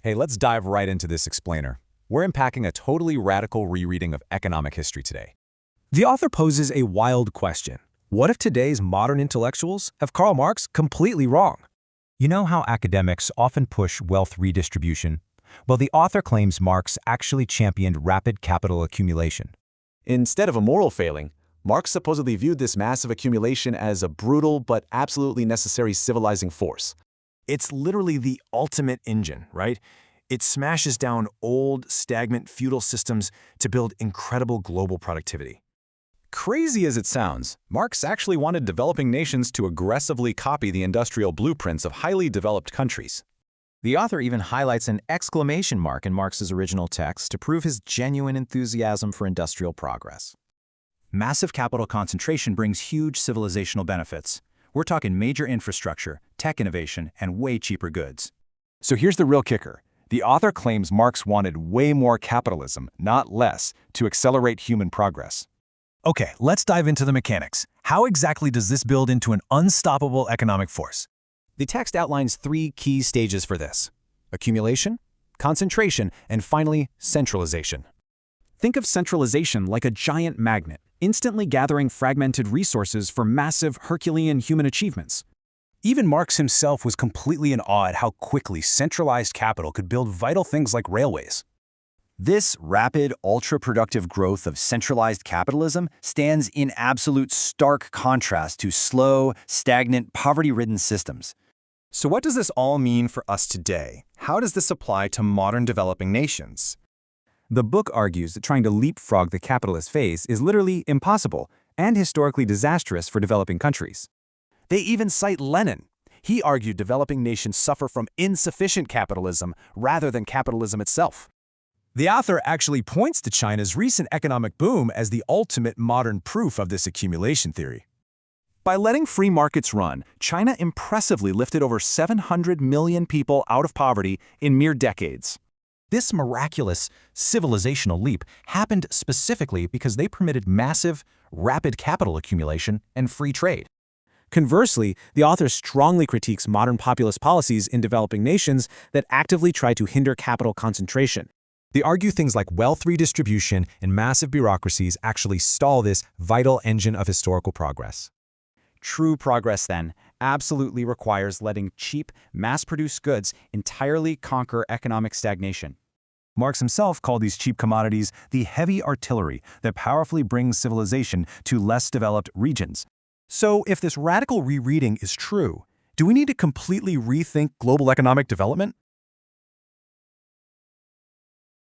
Hey, let's dive right into this explainer. We're unpacking a totally radical rereading of economic history today. The author poses a wild question. What if today's modern intellectuals have Karl Marx completely wrong? You know how academics often push wealth redistribution? Well, the author claims Marx actually championed rapid capital accumulation. Instead of a moral failing, Marx supposedly viewed this massive accumulation as a brutal but absolutely necessary civilizing force. It's literally the ultimate engine, right? It smashes down old, stagnant feudal systems to build incredible global productivity. Crazy as it sounds, Marx actually wanted developing nations to aggressively copy the industrial blueprints of highly developed countries. The author even highlights an exclamation mark in Marx's original text to prove his genuine enthusiasm for industrial progress. Massive capital concentration brings huge civilizational benefits. We're talking major infrastructure, tech innovation, and way cheaper goods. So here's the real kicker. The author claims Marx wanted way more capitalism, not less, to accelerate human progress. Okay, let's dive into the mechanics. How exactly does this build into an unstoppable economic force? The text outlines 3 key stages for this: accumulation, concentration, and finally, centralization. Think of centralization like a giant magnet, instantly gathering fragmented resources for massive Herculean human achievements. Even Marx himself was completely in awe at how quickly centralized capital could build vital things like railways. This rapid, ultra-productive growth of centralized capitalism stands in absolute stark contrast to slow, stagnant, poverty-ridden systems. So what does this all mean for us today? How does this apply to modern developing nations? The book argues that trying to leapfrog the capitalist phase is literally impossible and historically disastrous for developing countries. They even cite Lenin. He argued developing nations suffer from insufficient capitalism rather than capitalism itself. The author actually points to China's recent economic boom as the ultimate modern proof of this accumulation theory. By letting free markets run, China impressively lifted over 700 million people out of poverty in mere decades. This miraculous civilizational leap happened specifically because they permitted massive, rapid capital accumulation and free trade. Conversely, the author strongly critiques modern populist policies in developing nations that actively try to hinder capital concentration. They argue things like wealth redistribution and massive bureaucracies actually stall this vital engine of historical progress. True progress, then, absolutely requires letting cheap, mass-produced goods entirely conquer economic stagnation. Marx himself called these cheap commodities the heavy artillery that powerfully brings civilization to less developed regions. So if this radical rereading is true, do we need to completely rethink global economic development?